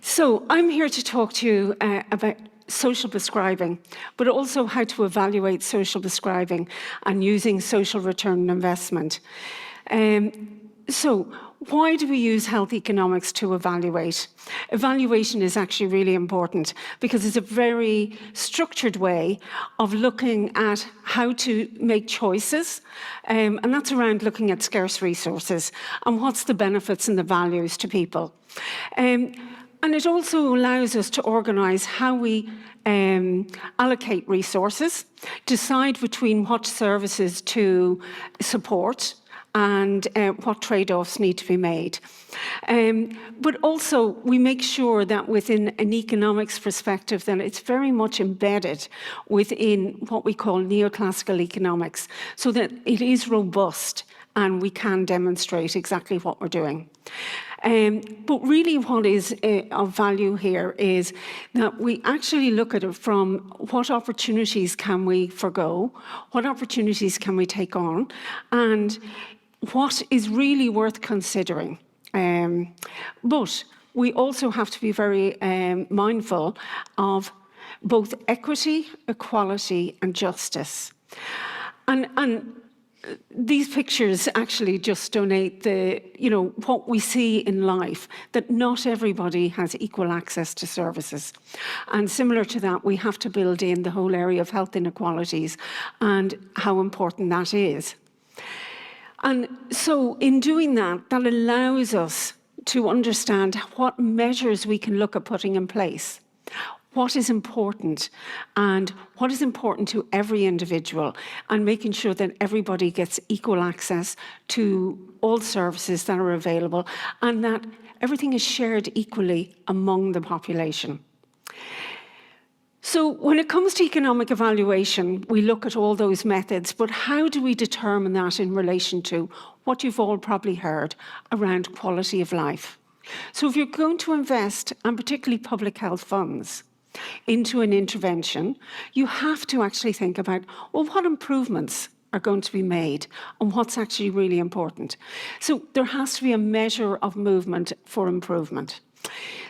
So I'm here to talk to you about social prescribing, but also how to evaluate social prescribing and using social return on investment. So why do we use health economics to evaluate? Evaluation is actually really important because it's a very structured way of looking at how to make choices, and that's around looking at scarce resources and what's the benefits and the values to people. And it also allows us to organise how we allocate resources, decide between what services to support and what trade-offs need to be made. But also we make sure that within an economics perspective that it's very much embedded within what we call neoclassical economics, so that it is robust and we can demonstrate exactly what we're doing. But really what is of value here is that we actually look at it from what opportunities can we forgo, what opportunities can we take on, and what is really worth considering. But we also have to be very mindful of both equity, equality, and justice. And these pictures actually just donate what we see in life, that not everybody has equal access to services. And similar to that, we have to build in the whole area of health inequalities and how important that is. And so in doing that, that allows us to understand what measures we can look at putting in place, what is important, and what is important to every individual, and making sure that everybody gets equal access to all services that are available, and that everything is shared equally among the population. So when it comes to economic evaluation, we look at all those methods, but how do we determine that in relation to what you've all probably heard around quality of life? So if you're going to invest, and particularly public health funds, into an intervention, you have to actually think about, well, what improvements are going to be made and what's actually really important. So there has to be a measure of movement for improvement.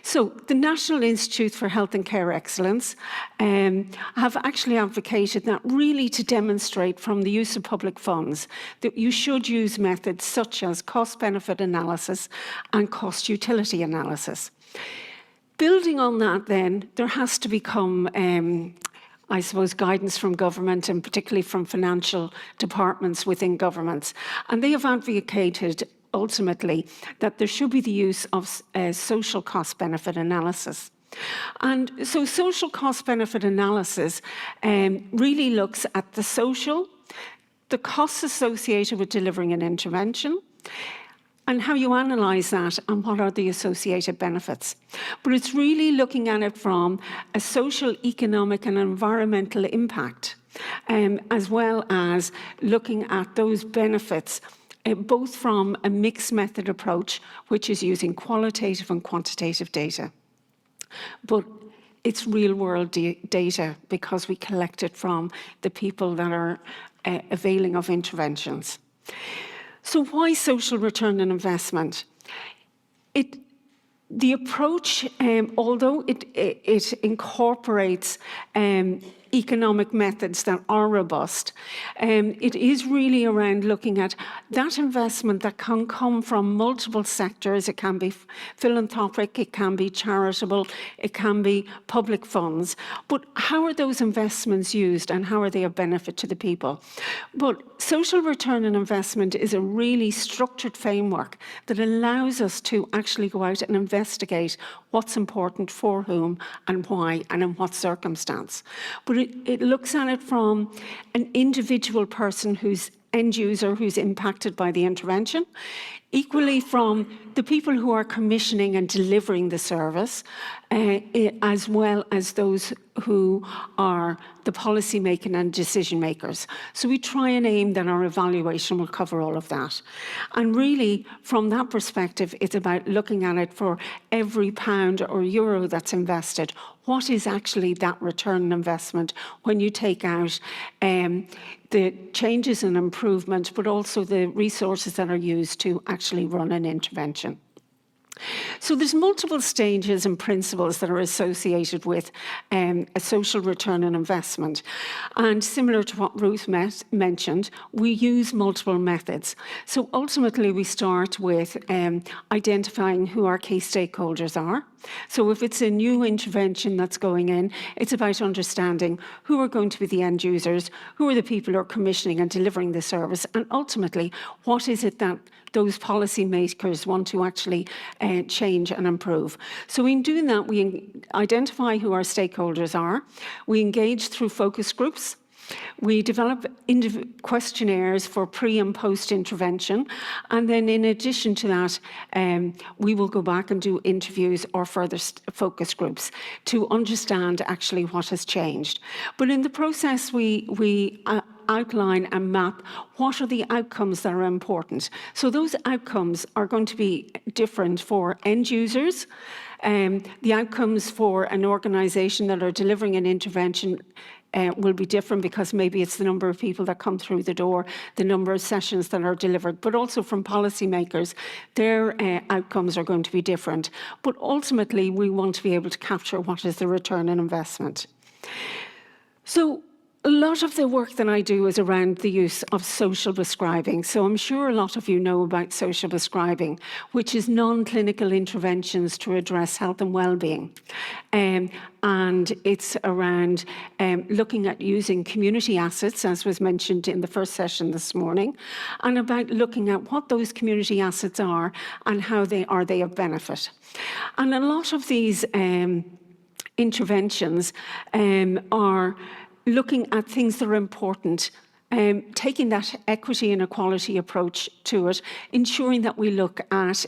So the National Institute for Health and Care Excellence have actually advocated that really to demonstrate from the use of public funds that you should use methods such as cost-benefit analysis and cost-utility analysis. Building on that then, there has to become I suppose, guidance from government and particularly from financial departments within governments. And they have advocated ultimately that there should be the use of social cost-benefit analysis. And so social cost-benefit analysis really looks at the social, the costs associated with delivering an intervention, and how you analyse that and what are the associated benefits. But it's really looking at it from a social, economic and environmental impact, as well as looking at those benefits both from a mixed method approach, which is using qualitative and quantitative data. But it's real world data because we collect it from the people that are availing of interventions. So why social return on investment? The approach, although it incorporates economic methods that are robust, it is really around looking at that investment that can come from multiple sectors. It can be philanthropic, it can be charitable, it can be public funds. But how are those investments used and how are they a benefit to the people? But social return on investment is a really structured framework that allows us to actually go out and investigate what's important for whom and why and in what circumstance. But it looks at it from an individual person who's end user who's impacted by the intervention, equally from the people who are commissioning and delivering the service, as well as those who are the policy making and decision makers. So we try and aim that our evaluation will cover all of that. And really, from that perspective, it's about looking at it for every pound or euro that's invested. What is actually that return on investment when you take out the changes and improvement, but also the resources that are used to actually run an intervention? So there's multiple stages and principles that are associated with a social return on investment. And similar to what Ruth mentioned, we use multiple methods. So ultimately, we start with identifying who our key stakeholders are. So if it's a new intervention that's going in, it's about understanding who are going to be the end users, who are the people who are commissioning and delivering the service, and ultimately, what is it that those policymakers want to actually change and improve. So in doing that, we identify who our stakeholders are. We engage through focus groups. We develop questionnaires for pre and post intervention. And then in addition to that, we will go back and do interviews or further focus groups to understand actually what has changed. But in the process, we outline and map what are the outcomes that are important. So those outcomes are going to be different for end users. The outcomes for an organisation that are delivering an intervention will be different because maybe it's the number of people that come through the door, the number of sessions that are delivered, but also from policymakers, their outcomes are going to be different. But ultimately, we want to be able to capture what is the return on investment. So a lot of the work that I do is around the use of social prescribing. So I'm sure a lot of you know about social prescribing, which is non-clinical interventions to address health and well-being. And it's around looking at using community assets, as was mentioned in the first session this morning, and about looking at what those community assets are and how they are of benefit. And a lot of these interventions are looking at things that are important, taking that equity and equality approach to it, ensuring that we look at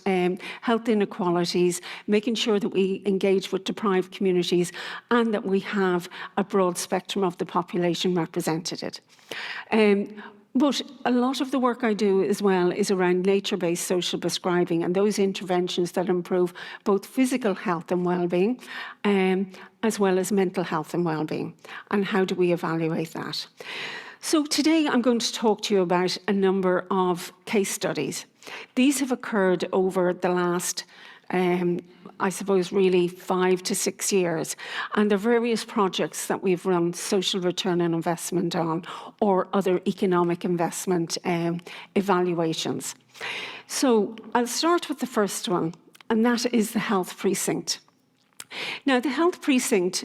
health inequalities, making sure that we engage with deprived communities, and that we have a broad spectrum of the population represented. But a lot of the work I do as well is around nature-based social prescribing and those interventions that improve both physical health and well-being, as well as mental health and well-being. And how do we evaluate that? So today I'm going to talk to you about a number of case studies. These have occurred over the last I suppose, really 5 to 6 years. And there are various projects that we've run social return on investment on or other economic investment evaluations. So I'll start with the first one, and that is the health precinct. Now, the health precinct,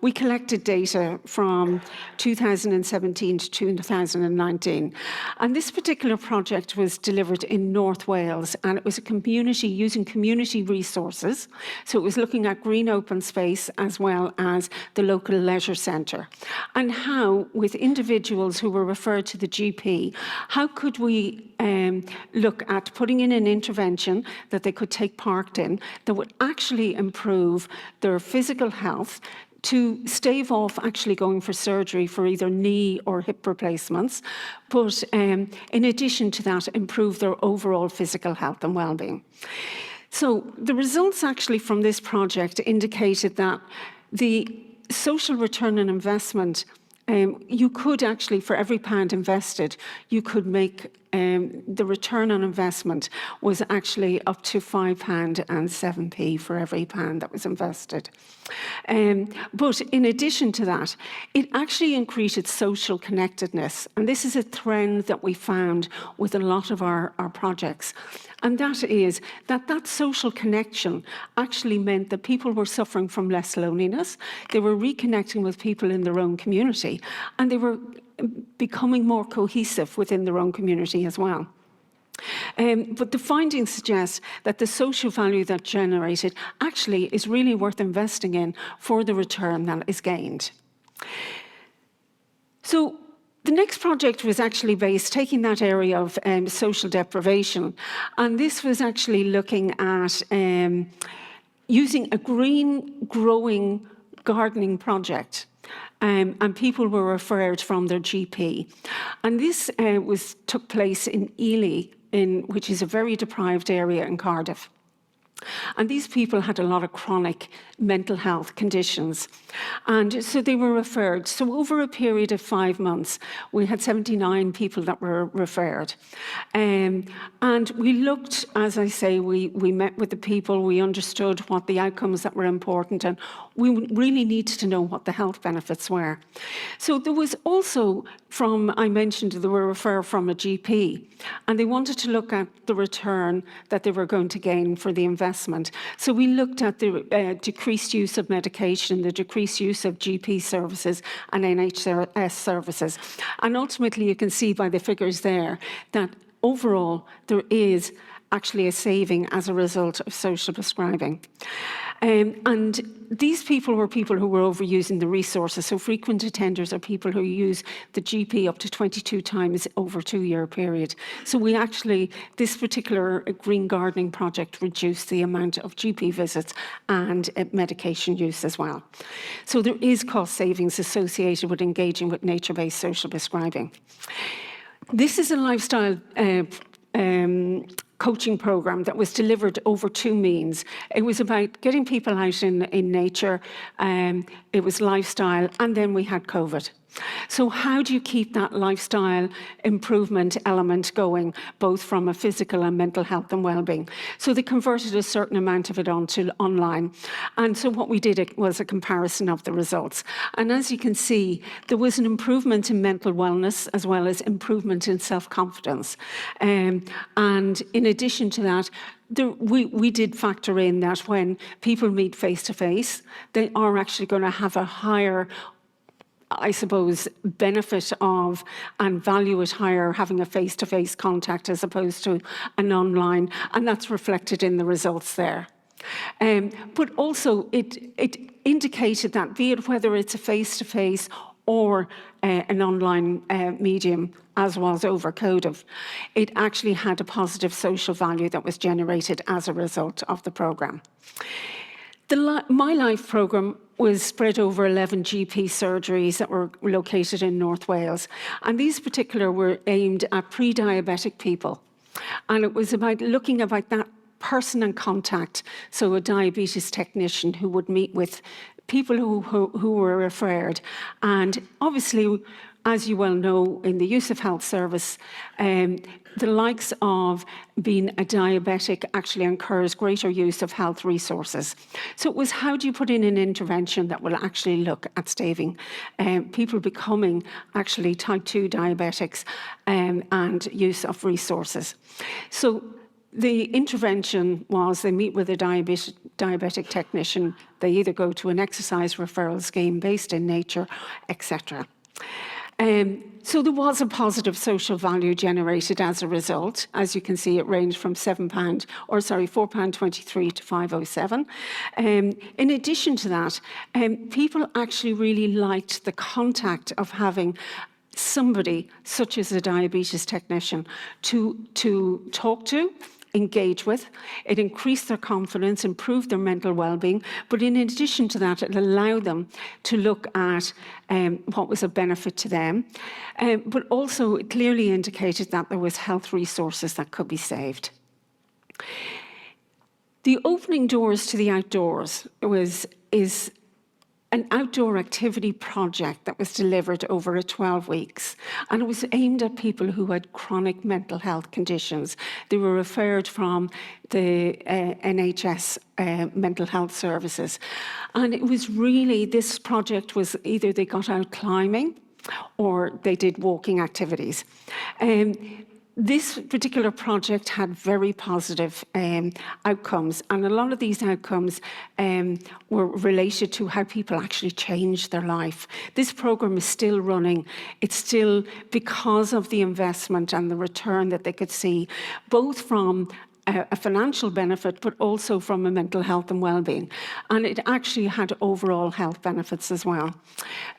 we collected data from 2017 to 2019. And this particular project was delivered in North Wales, and it was a community using community resources. So it was looking at green open space as well as the local leisure centre. And how, with individuals who were referred to the GP, how could we look at putting in an intervention that they could take part in that would actually improve their physical health to stave off actually going for surgery for either knee or hip replacements, but in addition to that, improve their overall physical health and well-being. So the results actually from this project indicated that the social return on investment, you could actually, for every pound invested, you could make the return on investment was actually up to £5.07 for every pound that was invested. But in addition to that, it actually increased social connectedness. And this is a trend that we found with a lot of our projects. And that is that social connection actually meant that people were suffering from less loneliness. They were reconnecting with people in their own community, and they were becoming more cohesive within their own community as well. But the findings suggest that the social value that generated actually is really worth investing in for the return that is gained. So the next project was actually based, taking that area of social deprivation, and this was actually looking at using a green growing gardening project. And people were referred from their GP. And this took place in Ely, which is a very deprived area in Cardiff. And these people had a lot of chronic mental health conditions. And so they were referred. So over a period of 5 months, we had 79 people that were referred. And we looked, as I say, we met with the people, we understood what the outcomes that were important, and we really needed to know what the health benefits were. So there was also I mentioned they were referred from a GP, and they wanted to look at the return that they were going to gain for the investment. So we looked at the decreased use of medication, the decreased use of GP services and NHS services. And ultimately, you can see by the figures there that overall there is actually a saving as a result of social prescribing. And these people were people who were overusing the resources. So frequent attenders are people who use the GP up to 22 times over a 2-year period. So we actually, this particular green gardening project reduced the amount of GP visits and medication use as well. So there is cost savings associated with engaging with nature-based social prescribing. This is a lifestyle coaching program that was delivered over 2 means. It was about getting people out in nature, it was lifestyle, and then we had COVID. So how do you keep that lifestyle improvement element going, both from a physical and mental health and well-being? So they converted a certain amount of it onto online. And so what we did was a comparison of the results. And as you can see, there was an improvement in mental wellness as well as improvement in self-confidence. And in addition to that, we did factor in that when people meet face-to-face, they are actually going to have a higher, I suppose, benefit of and value it higher having a face-to-face contact as opposed to an online, and that's reflected in the results there. But also it indicated that, be it whether it's a face-to-face or an online medium, as was over Cardiff, it actually had a positive social value that was generated as a result of the programme. The My Life programme was spread over 11 GP surgeries that were located in North Wales. And these particular were aimed at pre-diabetic people. And it was about looking about that person in contact, so a diabetes technician who would meet with people who were referred. And obviously, as you well know, in the use of health service, the likes of being a diabetic actually incurs greater use of health resources. So it was, how do you put in an intervention that will actually look at staving people becoming actually type 2 diabetics and use of resources. So the intervention was they meet with a diabetic technician, they either go to an exercise referral scheme based in nature, etc. So there was a positive social value generated as a result. As you can see, it ranged from £4.23 to £5.07. In addition to that, people actually really liked the contact of having somebody, such as a diabetes technician, to talk to, engage with. It increased their confidence, improved their mental well-being, but in addition to that, it allowed them to look at what was a benefit to them, but also it clearly indicated that there was health resources that could be saved. The opening doors to the outdoors is an outdoor activity project that was delivered over 12 weeks. And it was aimed at people who had chronic mental health conditions. They were referred from the NHS mental health services. And it was really, this project was either they got out climbing or they did walking activities. This particular project had very positive outcomes, and a lot of these outcomes were related to how people actually changed their life. This program is still running. It's still because of the investment and the return that they could see, both from a financial benefit, but also from a mental health and well-being. And it actually had overall health benefits as well.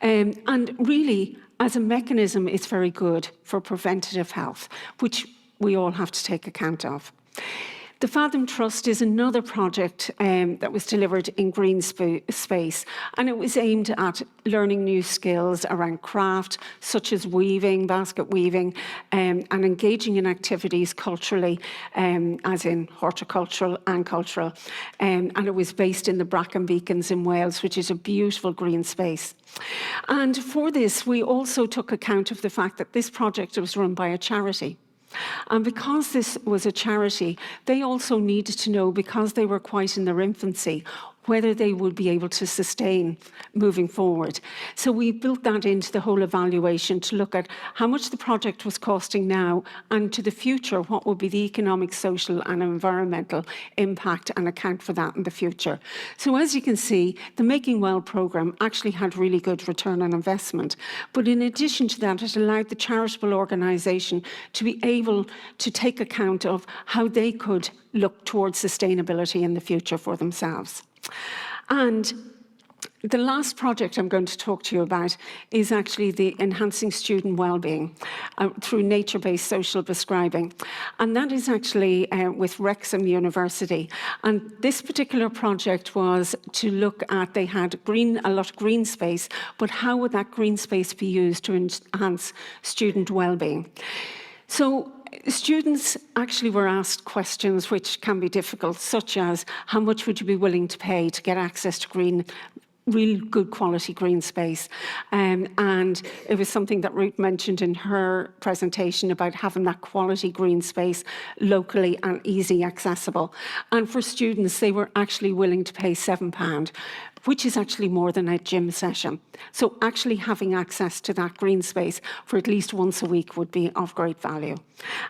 And really, as a mechanism, it's very good for preventative health, which we all have to take account of. The Fathom Trust is another project that was delivered in green space, and it was aimed at learning new skills around craft, such as weaving, basket weaving, and engaging in activities culturally, as in horticultural and cultural. And it was based in the Bracken Beacons in Wales, which is a beautiful green space. And for this, we also took account of the fact that this project was run by a charity. And because this was a charity, they also needed to know, because they were quite in their infancy, whether they would be able to sustain moving forward. So we built that into the whole evaluation to look at how much the project was costing now, and to the future, what would be the economic, social and environmental impact, and account for that in the future. So as you can see, the Making Well programme actually had really good return on investment. But in addition to that, it allowed the charitable organisation to be able to take account of how they could look towards sustainability in the future for themselves. And the last project I'm going to talk to you about is actually the Enhancing Student Wellbeing through nature-based social prescribing. And that is actually with Wrexham University. And this particular project was to look at, they had a lot of green space, but how would that green space be used to enhance student wellbeing? So students actually were asked questions which can be difficult, such as how much would you be willing to pay to get access to real good quality green space. And it was something that Ruth mentioned in her presentation about having that quality green space locally and easy accessible. And for students, they were actually willing to pay £7, which is actually more than a gym session. So actually having access to that green space for at least once a week would be of great value.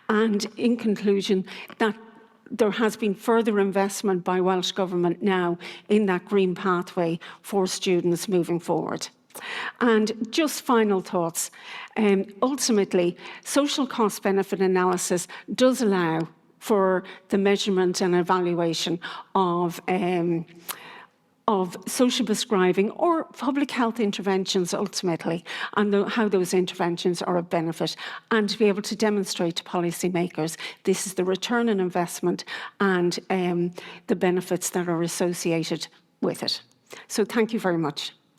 And in conclusion, that there has been further investment by Welsh Government now in that green pathway for students moving forward. And just final thoughts. Ultimately, social cost benefit analysis does allow for the measurement and evaluation of social prescribing or public health interventions ultimately, and how those interventions are of benefit, and to be able to demonstrate to policymakers this is the return on investment and the benefits that are associated with it. So thank you very much.